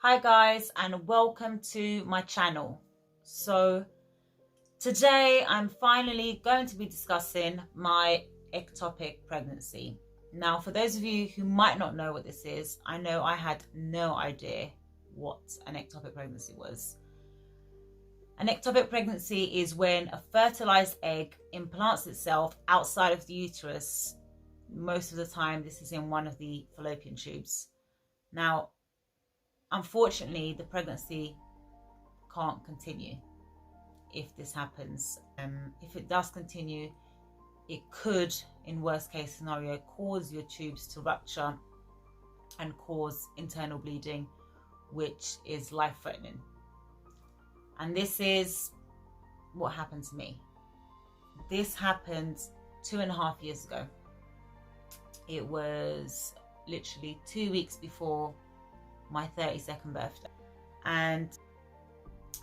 Hi guys, and welcome to my channel. So today I'm finally going to be discussing my ectopic pregnancy. Now, for those of you who might not know what this is, I know I had no idea what an ectopic pregnancy was. An ectopic pregnancy is when a fertilized egg implants itself outside of the uterus. Most of the time this is in one of the fallopian tubes. Now, unfortunately, the pregnancy can't continue if this happens. If it does continue, it could, in worst case scenario, cause your tubes to rupture and cause internal bleeding, which is life-threatening. And this is what happened to me. This happened 2.5 years ago. It was literally 2 weeks before my 32nd birthday, and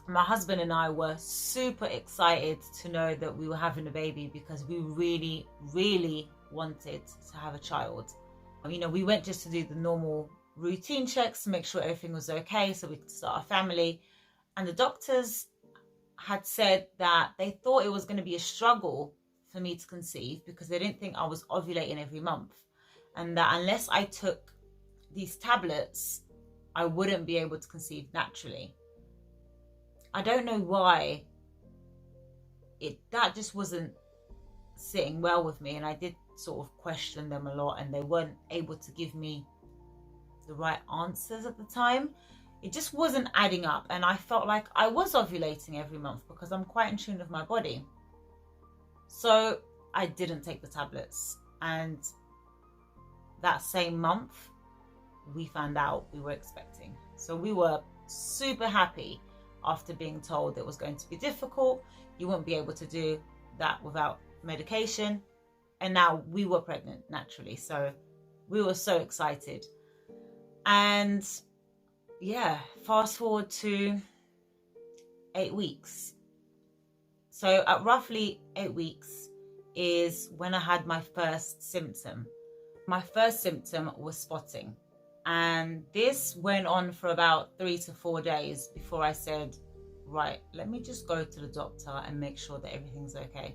my husband and I were super excited to know that we were having a baby because we really wanted to have a child. You know, we went just to do the normal routine checks to make sure everything was okay so we could start a family, and the doctors had said that they thought it was going to be a struggle for me to conceive because they didn't think I was ovulating every month, and that unless I took these tablets I wouldn't be able to conceive naturally. I don't know why that just wasn't sitting well with me, and I did sort of question them a lot, and they weren't able to give me the right answers at the time. It just wasn't adding up, and I felt like I was ovulating every month because I'm quite in tune with my body. So I didn't take the tablets, and that same month we found out we were expecting. So we were super happy after being told it was going to be difficult. You wouldn't be able to do that without medication. And now we were pregnant naturally. So we were so excited. And yeah, fast forward to 8 weeks. So at roughly 8 weeks is when I had my first symptom. My first symptom was spotting. And this went on for about 3 to 4 days before I said, right, let me just go to the doctor and make sure that everything's okay.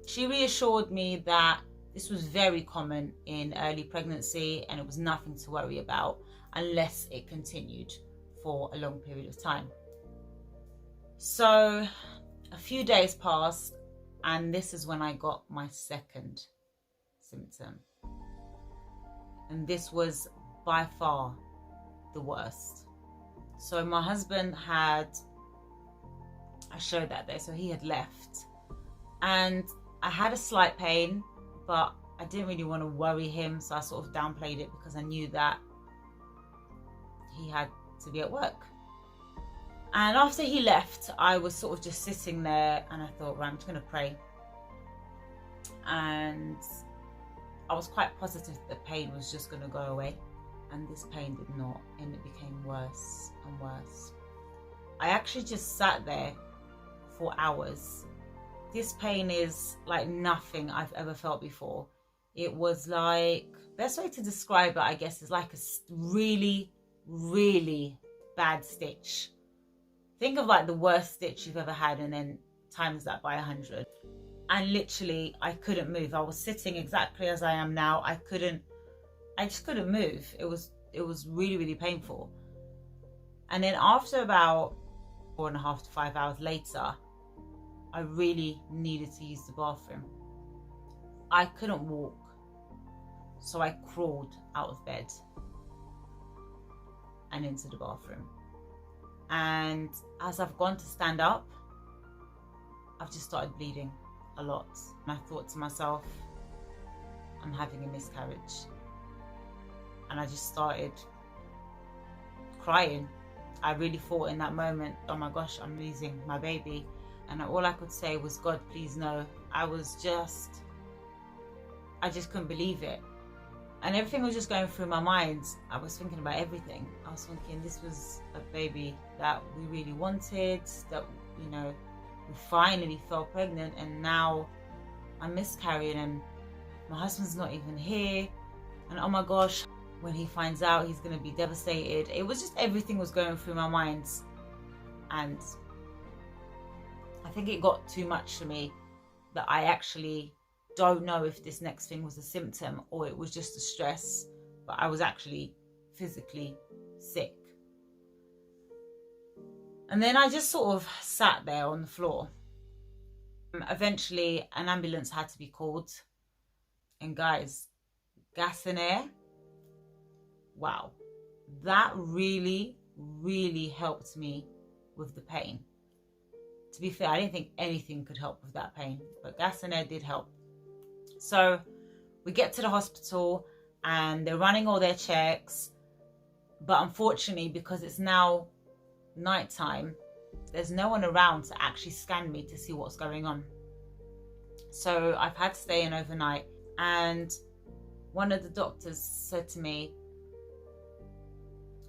She reassured me that this was very common in early pregnancy and it was nothing to worry about unless it continued for a long period of time. So a few days passed, and this is when I got my second symptom. And this was by far the worst. So my husband I showed that day, so he had left, and I had a slight pain, but I didn't really want to worry him, so I sort of downplayed it because I knew that he had to be at work. And after he left, I was sort of just sitting there, and I thought, right, I'm just going to pray. And I was quite positive that the pain was just going to go away, and this pain did not, and it became worse and worse. I actually just sat there for hours. This pain is like nothing I've ever felt before. It was like, best way to describe it, I guess, is like a really bad stitch. Think of like the worst stitch you've ever had and then times that by 100. And literally I couldn't move. I was sitting exactly as I am now. I just couldn't move. It was really painful. And then after about 4.5 to 5 hours later, I really needed to use the bathroom. I couldn't walk, so I crawled out of bed and into the bathroom. And as I've gone to stand up, I've just started bleeding a lot. And I thought to myself, I'm having a miscarriage. And I just started crying. I really thought in that moment, oh my gosh, I'm losing my baby. And all I could say was, God, please no. I just couldn't believe it. And everything was just going through my mind. I was thinking about everything. I was thinking this was a baby that we really wanted, that, you know, we finally fell pregnant, and now I'm miscarrying and my husband's not even here. And oh my gosh, when he finds out, he's going to be devastated. It was just, everything was going through my mind. And I think it got too much for me that I actually don't know if this next thing was a symptom or it was just a stress, but I was actually physically sick. And then I just sort of sat there on the floor. Eventually, an ambulance had to be called. And guys, gas and air, wow, that really, really helped me with the pain. To be fair, I didn't think anything could help with that pain, but gas and air did help. So we get to the hospital and they're running all their checks. But unfortunately, because it's now nighttime, there's no one around to actually scan me to see what's going on. So I've had to stay in overnight. And one of the doctors said to me,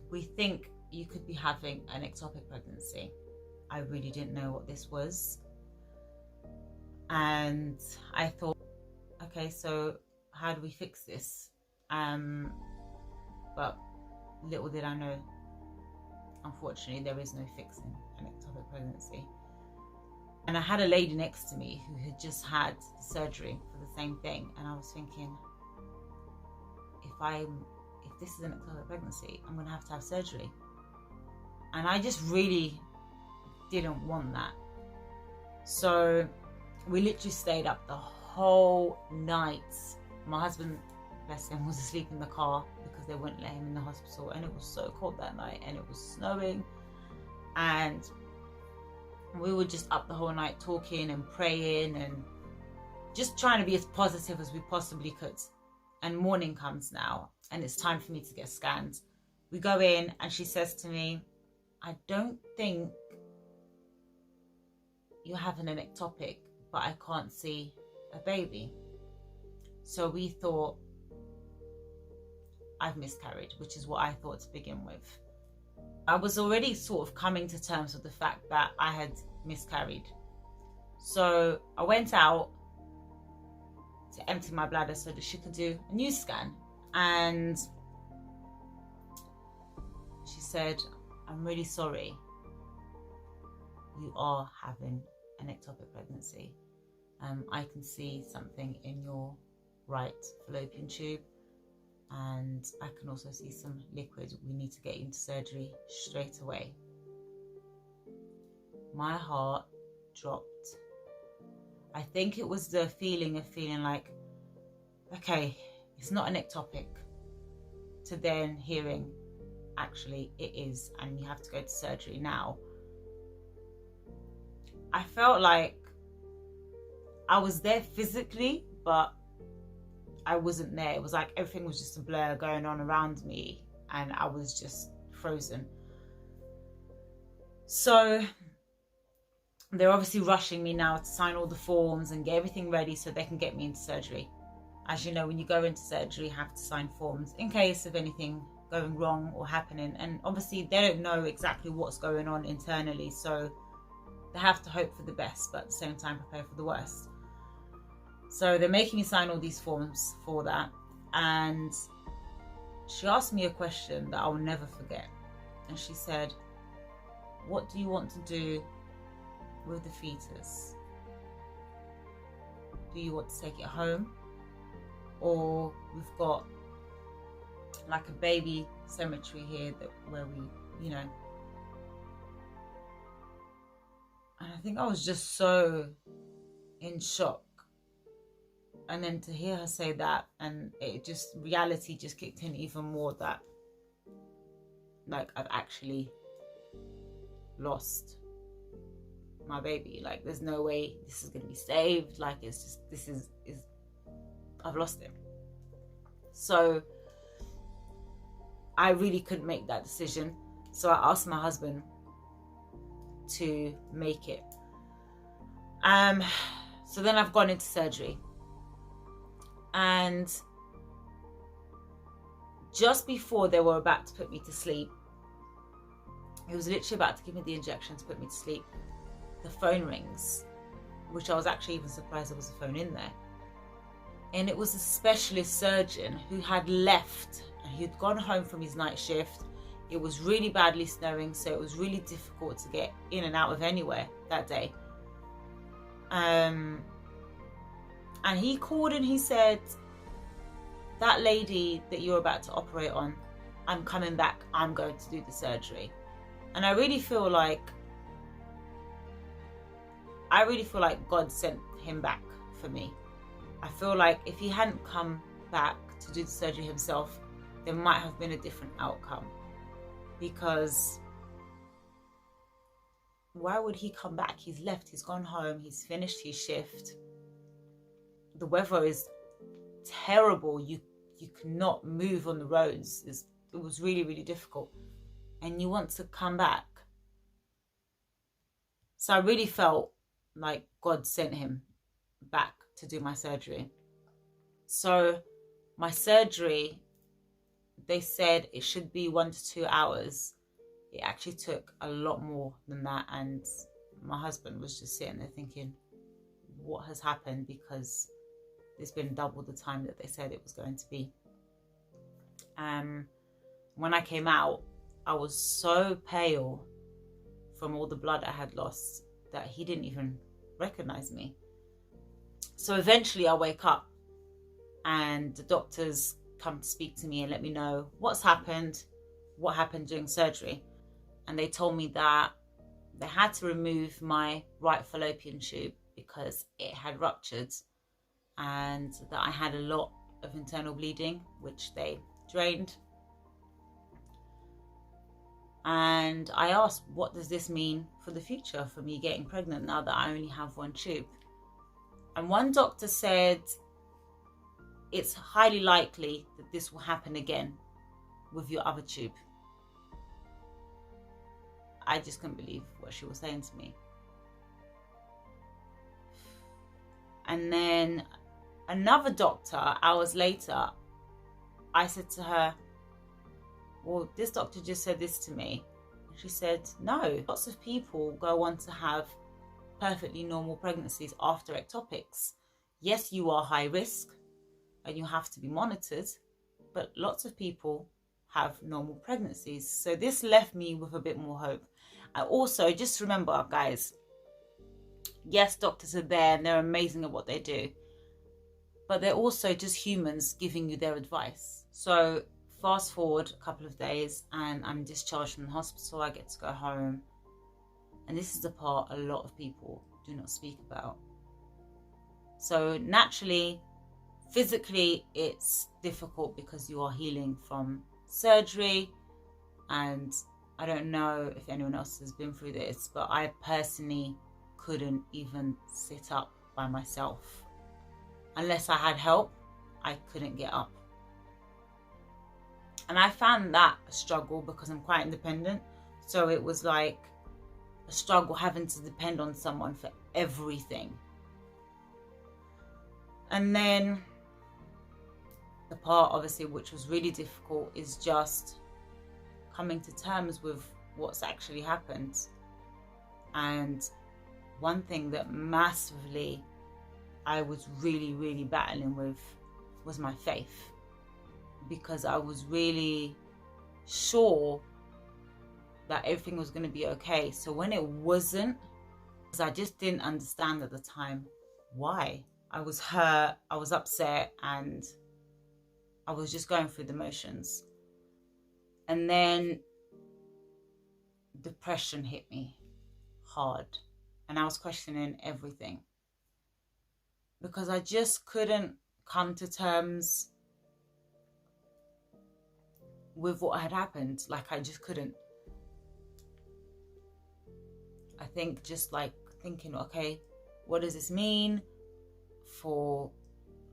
"We think you could be having an ectopic pregnancy." I really didn't know what this was. And I thought, okay, so how do we fix this? But little did I know, unfortunately, there is no fixing an ectopic pregnancy. And I had a lady next to me who had just had surgery for the same thing. And I was thinking, if this is an ectopic pregnancy, I'm going to have surgery. And I just really didn't want that. So we literally stayed up the whole night. My husband, bless him, was asleep in the car because they wouldn't let him in the hospital. And it was so cold that night and it was snowing. And we were just up the whole night talking and praying and just trying to be as positive as we possibly could. And morning comes now and it's time for me to get scanned. We go in and she says to me, "I don't think you're having an ectopic, but I can't see a baby." So we thought I've miscarried, which is what I thought to begin with. I was already sort of coming to terms with the fact that I had miscarried. So I went out to empty my bladder so that she could do a new scan. And she said, "I'm really sorry. You are having an ectopic pregnancy. I can see something in your right fallopian tube. And I can also see some liquid. We need to get you into surgery straight away." My heart dropped. I think it was the feeling of feeling like, okay, it's not an ectopic, to then hearing, actually it is, and you have to go to surgery now. I felt like I was there physically, but I wasn't there. It was like everything was just a blur going on around me and I was just frozen. So they're obviously rushing me now to sign all the forms and get everything ready so they can get me into surgery. As you know, when you go into surgery, you have to sign forms in case of anything going wrong or happening. And obviously they don't know exactly what's going on internally, so they have to hope for the best, but at the same time prepare for the worst. So they're making me sign all these forms for that. And she asked me a question that I will never forget. And she said, "What do you want to do with the fetus? Do you want to take it home? Or we've got like a baby cemetery here where we, you know." And I think I was just so in shock. And then to hear her say that, and it just, reality just kicked in even more, that like I've actually lost my baby. Like there's no way this is going to be saved. Like it's just, this is I've lost him. So I really couldn't make that decision. So I asked my husband to make it. So then I've gone into surgery. And just before they were about to put me to sleep, it was literally about to give me the injection to put me to sleep, the phone rings, which I was actually even surprised there was a phone in there. And it was a specialist surgeon who had left and he'd gone home from his night shift. It was really badly snowing, so it was really difficult to get in and out of anywhere that day. And he called and he said, that lady that you're about to operate on, I'm coming back, I'm going to do the surgery. And I really feel like God sent him back for me. I feel like if he hadn't come back to do the surgery himself, there might have been a different outcome. Because why would he come back? He's left, he's gone home, he's finished his shift. The weather is terrible. You cannot move on the roads. It was really, really difficult. And you want to come back. So I really felt like God sent him back to do my surgery. So my surgery, they said it should be 1 to 2 hours. It actually took a lot more than that, and my husband was just sitting there thinking, what has happened? Because it's been double the time that they said it was going to be. When I came out, I was so pale from all the blood I had lost that he didn't even recognize me. So eventually I wake up and the doctors come to speak to me and let me know what's happened, what happened during surgery. And they told me that they had to remove my right fallopian tube because it had ruptured, and that I had a lot of internal bleeding, which they drained. And I asked, what does this mean for the future, for me getting pregnant now that I only have one tube? And one doctor said, it's highly likely that this will happen again with your other tube. I just couldn't believe what she was saying to me. And then another doctor, hours later, I said to her, well, this doctor just said this to me. She said, no, lots of people go on to have perfectly normal pregnancies after ectopics. Yes, you are high risk and you have to be monitored, but lots of people have normal pregnancies. So this left me with a bit more hope. I also, just remember, guys, yes, doctors are there and they're amazing at what they do, but they're also just humans giving you their advice. So fast forward a couple of days and I'm discharged from the hospital. I get to go home. And this is the part a lot of people do not speak about. So naturally, physically, it's difficult because you are healing from surgery. And I don't know if anyone else has been through this, but I personally couldn't even sit up by myself. Unless I had help, I couldn't get up. And I found that a struggle because I'm quite independent. So it was like a struggle having to depend on someone for everything. And then the part, obviously, which was really difficult is just coming to terms with what's actually happened. And one thing that massively I was really, really battling with was my faith. Because I was really sure that everything was going to be okay. So when it wasn't, because I just didn't understand at the time why. I was hurt, I was upset, and I was just going through the motions. And then depression hit me hard. And I was questioning everything. Because I just couldn't come to terms with what had happened. Like, I just couldn't. I think just like thinking, okay, what does this mean for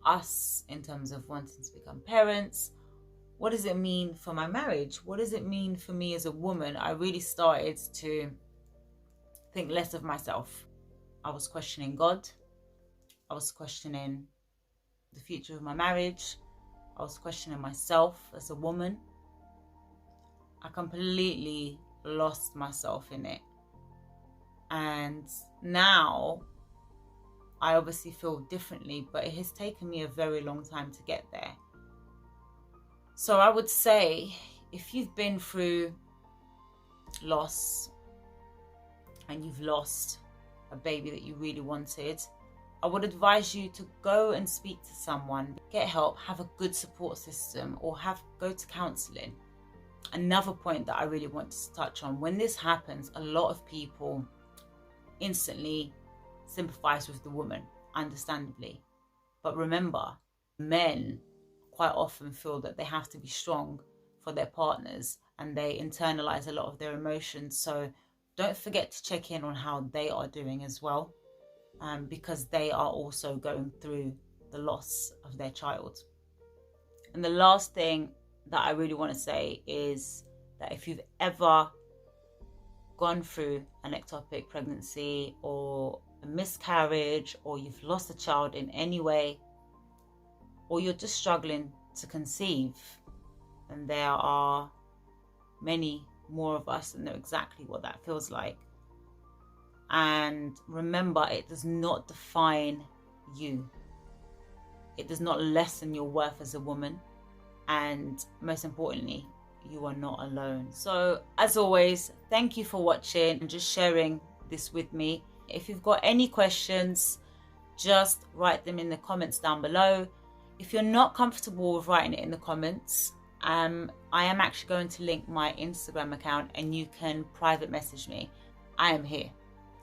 us in terms of wanting to become parents? What does it mean for my marriage? What does it mean for me as a woman? I really started to think less of myself. I was questioning God. I was questioning the future of my marriage. I was questioning myself as a woman. I completely lost myself in it. And now I obviously feel differently, but it has taken me a very long time to get there. So I would say, if you've been through loss and you've lost a baby that you really wanted, I would advise you to go and speak to someone, get help, have a good support system, or go to counselling. Another point that I really want to touch on, when this happens, a lot of people instantly sympathize with the woman, understandably. But remember, men quite often feel that they have to be strong for their partners, and they internalize a lot of their emotions. So don't forget to check in on how they are doing as well, because they are also going through the loss of their child. And the last thing that I really want to say is that if you've ever gone through an ectopic pregnancy or a miscarriage, or you've lost a child in any way, or you're just struggling to conceive, and there are many more of us that know exactly what that feels like. And remember, it does not define you. It does not lessen your worth as a woman. And most importantly, you are not alone. So as always, thank you for watching and just sharing this with me. If you've got any questions, just write them in the comments down below. If you're not comfortable with writing it in the comments, I am actually going to link my Instagram account and you can private message me. I am here,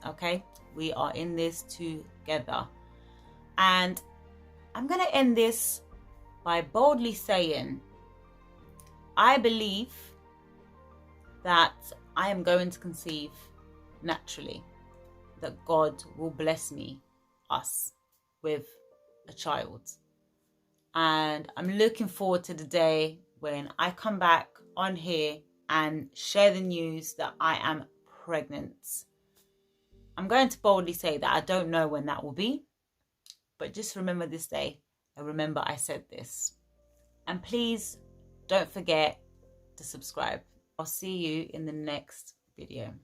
okay? We are in this together. And I'm going to end this by boldly saying, I believe that I am going to conceive naturally, that God will bless us with a child. And I'm looking forward to the day when I come back on here and share the news that I am pregnant. I'm going to boldly say that I don't know when that will be, but just remember this day and remember I said this. And please don't forget to subscribe. I'll see you in the next video.